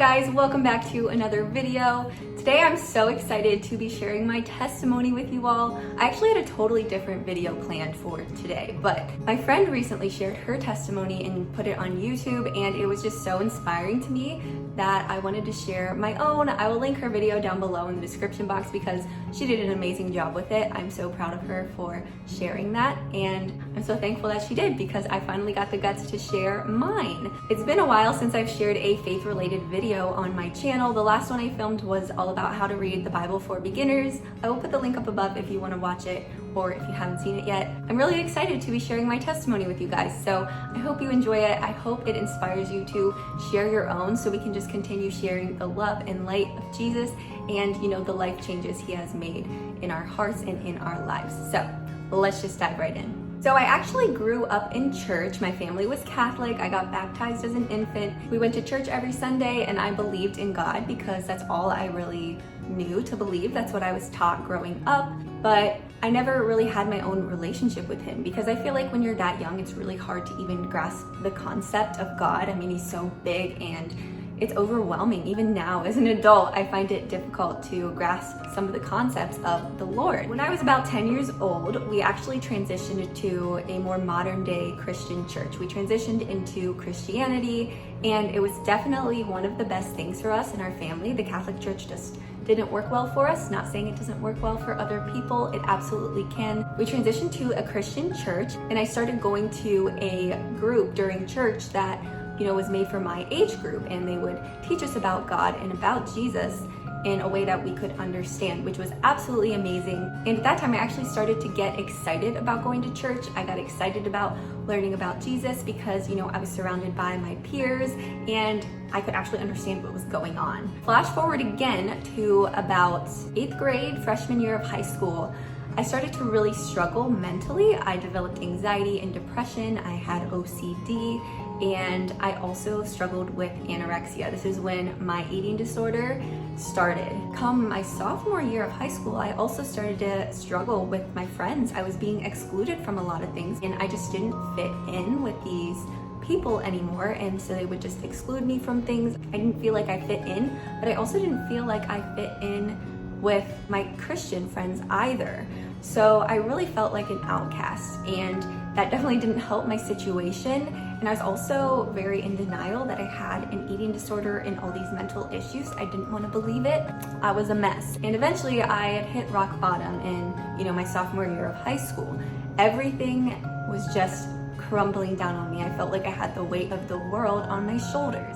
guys? Welcome back to another video. Today I'm so excited to be sharing my testimony with you all. I actually had a totally different video planned for today, but my friend recently shared her testimony and put it on YouTube, and it was just so inspiring to me that I wanted to share my own. I will link her video down below in the description box because she did an amazing job with it. I'm so proud of her for sharing that, and I'm so thankful that she did because I finally got the guts to share mine. It's been a while since I've shared a faith-related video on my channel. The last one I filmed was all about how to read the Bible for beginners. I will put the link up above if you want to watch it or if you haven't seen it yet. I'm really excited to be sharing my testimony with you guys, so I hope you enjoy it. I hope it inspires you to share your own so we can just continue sharing the love and light of Jesus and, you know, the life changes he has made in our hearts and in our lives. So let's just dive right in. So I actually grew up in church. My family was Catholic. I got baptized as an infant. We went to church every Sunday, and I believed in God because that's all I really knew to believe. That's what I was taught growing up. But I never really had my own relationship with him because I feel like when you're that young, it's really hard to even grasp the concept of God. I mean, he's so big and it's overwhelming. Even now as an adult, I find it difficult to grasp some of the concepts of the Lord. When I was about 10 years old, we actually transitioned to a more modern day Christian church. We transitioned into Christianity, and it was definitely one of the best things for us and our family. The Catholic Church just didn't work well for us. Not saying it doesn't work well for other people, it absolutely can. We transitioned to a Christian church, and I started going to a group during church that, you know, was made for my age group, and they would teach us about God and about Jesus in a way that we could understand, which was absolutely amazing. And at that time, I actually started to get excited about going to church. I got excited about learning about Jesus because, you know, I was surrounded by my peers and I could actually understand what was going on. Flash forward again to about 8th grade, freshman year of high school. I started to really struggle mentally. I developed anxiety and depression. I had OCD, and I also struggled with anorexia. This is when my eating disorder started. Come my sophomore year of high school, I also started to struggle with my friends. I was being excluded from a lot of things, and I just didn't fit in with these people anymore, and so they would just exclude me from things. I didn't feel like I fit in, but I also didn't feel like I fit in with my Christian friends either. So I really felt like an outcast, and that definitely didn't help my situation. And I was also very in denial that I had an eating disorder and all these mental issues. I didn't want to believe it. I was a mess. And eventually I had hit rock bottom in, you know, my sophomore year of high school. Everything was just crumbling down on me. I felt like I had the weight of the world on my shoulders.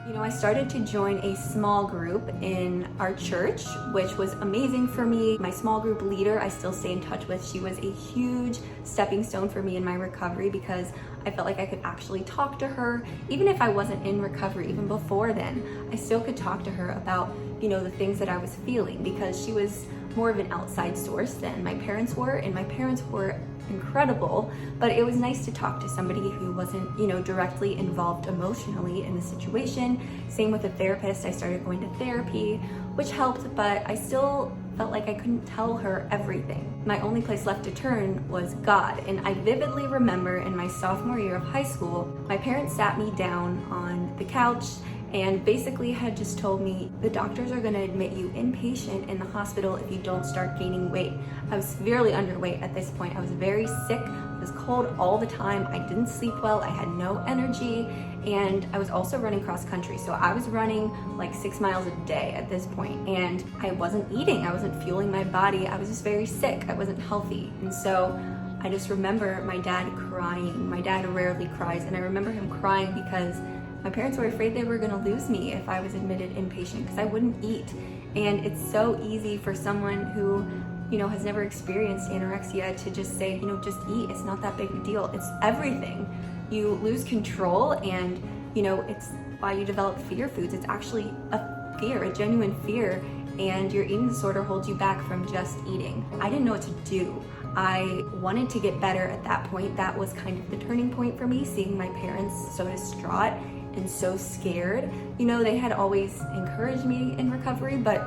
You know, I started to join a small group in our church, which was amazing for me. My small group leader, I still stay in touch with. She was a huge stepping stone for me in my recovery because I felt like I could actually talk to her. Even if I wasn't in recovery, even before then, I still could talk to her about, you know, the things that I was feeling because she was more of an outside source than my parents were, and my parents were incredible, but it was nice to talk to somebody who wasn't, you know, directly involved emotionally in the situation. Same with a therapist. I started going to therapy, which helped, but I still felt like I couldn't tell her everything. My only place left to turn was God, and I vividly remember in my sophomore year of high school, my parents sat me down on the couch and basically had just told me, the doctors are gonna admit you inpatient in the hospital if you don't start gaining weight. I was severely underweight at this point. I was very sick. I was cold all the time. I didn't sleep well. I had no energy, and I was also running cross country. So I was running like 6 miles a day at this point, and I wasn't eating. I wasn't fueling my body. I was just very sick. I wasn't healthy. And so I just remember my dad crying. My dad rarely cries, and I remember him crying because my parents were afraid they were gonna lose me if I was admitted inpatient because I wouldn't eat. And it's so easy for someone who, you know, has never experienced anorexia to just say, you know, just eat. It's not that big a deal. It's everything. You lose control, and, you know, it's why you develop fear foods. It's actually a fear, a genuine fear, and your eating disorder holds you back from just eating. I didn't know what to do. I wanted to get better at that point. That was kind of the turning point for me, seeing my parents so distraught and so scared. You know, they had always encouraged me in recovery, but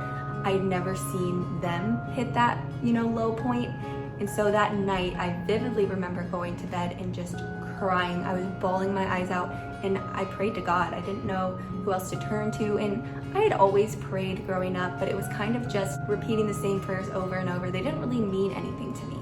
I'd never seen them hit that, you know, low point. And so that night, I vividly remember going to bed and just crying. I was bawling my eyes out, and I prayed to God. I didn't know who else to turn to, and I had always prayed growing up, but it was kind of just repeating the same prayers over and over. They didn't really mean anything to me.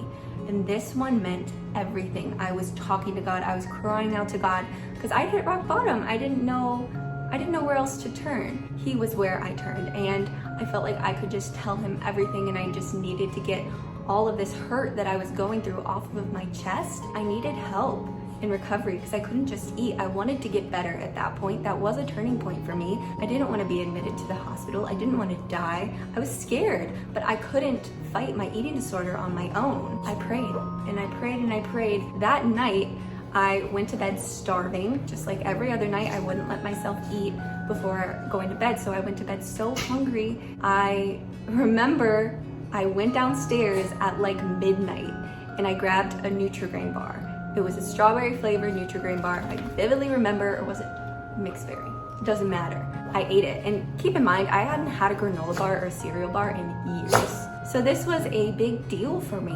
And this one meant everything. I was talking to God. I was crying out to God because I hit rock bottom. I didn't know where else to turn. He was where I turned, and I felt like I could just tell him everything, and I just needed to get all of this hurt that I was going through off of my chest. I needed help in recovery because I couldn't just eat. I wanted to get better at that point. That was a turning point for me. I didn't want to be admitted to the hospital. I didn't want to die. I was scared, but I couldn't fight my eating disorder on my own. I prayed and I prayed and I prayed. That night, I went to bed starving. Just like every other night, I wouldn't let myself eat before going to bed. So I went to bed so hungry. I remember I went downstairs at like midnight and I grabbed a Nutri-Grain bar. It was a strawberry flavored Nutri-Grain bar. I vividly remember, or was it mixed berry? It doesn't matter. I ate it. And keep in mind, I hadn't had a granola bar or a cereal bar in years. So this was a big deal for me.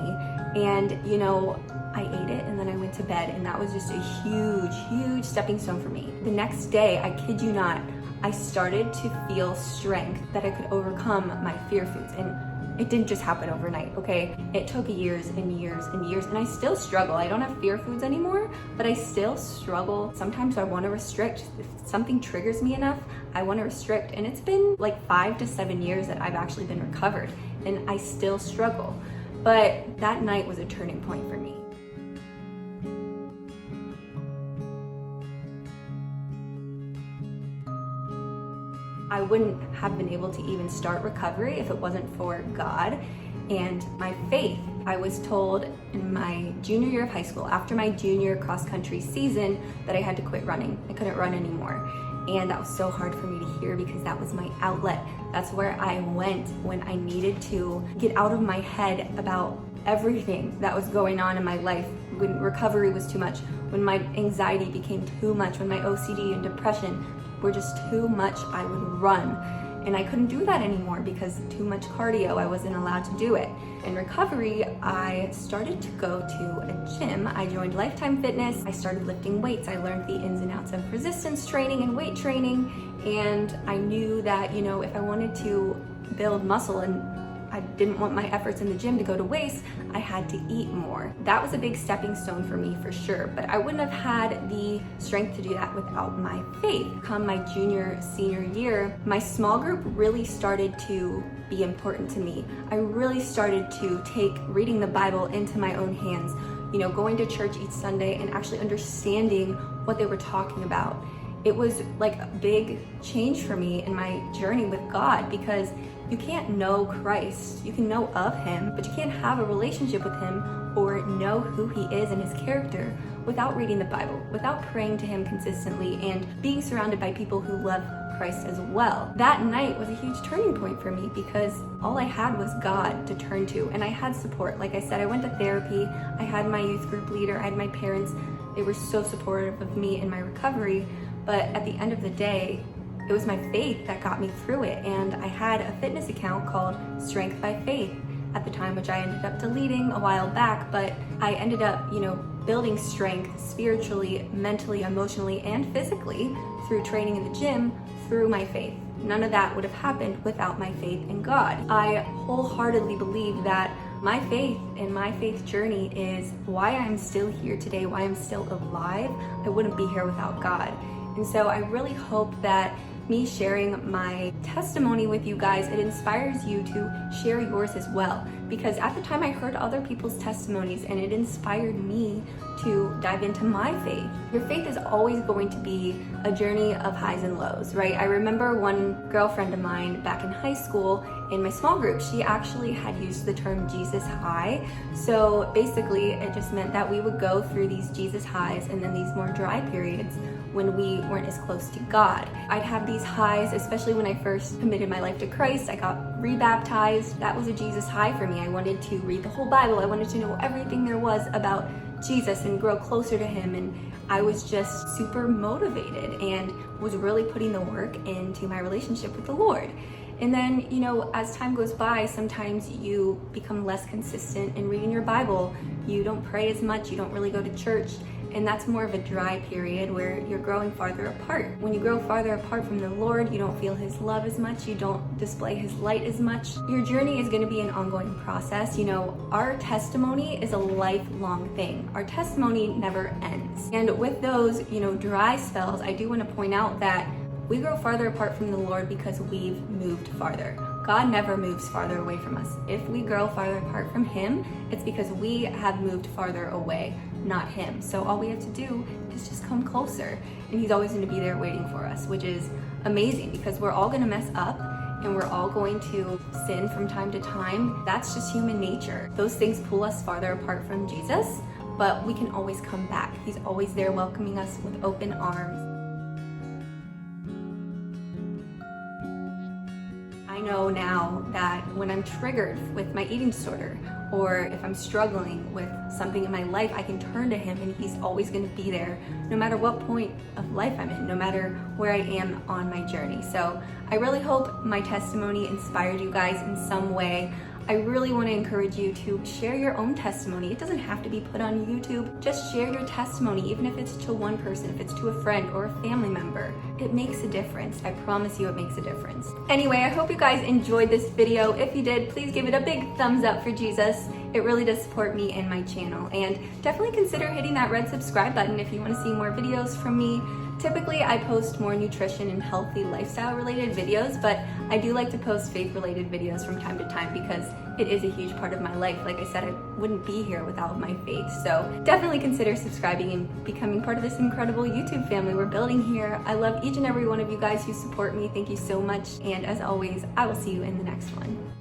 And you know, I ate it and then I went to bed, and that was just a huge, huge stepping stone for me. The next day, I kid you not, I started to feel strength that I could overcome my fear foods. And it didn't just happen overnight, okay? It took years and years and years, and I still struggle. I don't have fear foods anymore, but I still struggle. Sometimes I want to restrict. If something triggers me enough, I want to restrict. And it's been like 5 to 7 years that I've actually been recovered, and I still struggle. But that night was a turning point for me. I wouldn't have been able to even start recovery if it wasn't for God and my faith. I was told in my junior year of high school, after my junior cross-country season, that I had to quit running. I couldn't run anymore. And that was so hard for me to hear because that was my outlet. That's where I went when I needed to get out of my head about everything that was going on in my life. When recovery was too much, when my anxiety became too much, when my OCD and depression were just too much, I would run. And I couldn't do that anymore because too much cardio, I wasn't allowed to do it. In recovery, I started to go to a gym. I joined Lifetime Fitness. I started lifting weights. I learned the ins and outs of resistance training and weight training. And I knew that, you know, if I wanted to build muscle and I didn't want my efforts in the gym to go to waste, I had to eat more. That was a big stepping stone for me for sure, but I wouldn't have had the strength to do that without my faith. Come my junior, senior year, my small group really started to be important to me. I really started to take reading the Bible into my own hands, you know, going to church each Sunday and actually understanding what they were talking about. It was like a big change for me in my journey with God, because you can't know Christ. You can know of him, but you can't have a relationship with him or know who he is and his character without reading the Bible, without praying to him consistently and being surrounded by people who love Christ as well. That night was a huge turning point for me because all I had was God to turn to, and I had support. Like I said, I went to therapy. I had my youth group leader. I had my parents. They were so supportive of me in my recovery. But at the end of the day, it was my faith that got me through it. And I had a fitness account called Strength by Faith at the time, which I ended up deleting a while back. But I ended up, you know, building strength spiritually, mentally, emotionally, and physically through training in the gym, through my faith. None of that would have happened without my faith in God. I wholeheartedly believe that my faith and my faith journey is why I'm still here today, why I'm still alive. I wouldn't be here without God. And so I really hope that me sharing my testimony with you guys, it inspires you to share yours as well. Because at the time I heard other people's testimonies and it inspired me to dive into my faith. Your faith is always going to be a journey of highs and lows, right? I remember one girlfriend of mine back in high school in my small group, she actually had used the term Jesus high. So basically it just meant that we would go through these Jesus highs and then these more dry periods when we weren't as close to God. I'd have these highs, especially when I first committed my life to Christ. I got rebaptized. That was a Jesus high for me. I wanted to read the whole Bible. I wanted to know everything there was about Jesus and grow closer to him. And I was just super motivated and was really putting the work into my relationship with the Lord. And then, as time goes by, sometimes you become less consistent in reading your Bible. You don't pray as much, you don't really go to church, and that's more of a dry period where you're growing farther apart. When you grow farther apart from the Lord, you don't feel His love as much, you don't display His light as much. Your journey is going to be an ongoing process. Our testimony is a lifelong thing. Our testimony never ends. And with those, dry spells, I do want to point out that we grow farther apart from the Lord because we've moved farther. God never moves farther away from us. If we grow farther apart from Him, it's because we have moved farther away, not Him. So all we have to do is just come closer, and He's always going to be there waiting for us, which is amazing because we're all going to mess up and we're all going to sin from time to time. That's just human nature. Those things pull us farther apart from Jesus, but we can always come back. He's always there welcoming us with open arms. I know now that when I'm triggered with my eating disorder, or if I'm struggling with something in my life, I can turn to Him and He's always going to be there no matter what point of life I'm in, no matter where I am on my journey. So I really hope my testimony inspired you guys in some way. I really want to encourage you to share your own testimony. It doesn't have to be put on YouTube. Just share your testimony, even if it's to one person, if it's to a friend or a family member. It makes a difference. I promise you it makes a difference. Anyway, I hope you guys enjoyed this video. If you did, please give it a big thumbs up for Jesus. It really does support me and my channel. And definitely consider hitting that red subscribe button if you want to see more videos from me. Typically, I post more nutrition and healthy lifestyle related videos, but I do like to post faith related videos from time to time because it is a huge part of my life. Like I said, I wouldn't be here without my faith. So definitely consider subscribing and becoming part of this incredible YouTube family we're building here. I love each and every one of you guys who support me. Thank you so much. And as always, I will see you in the next one.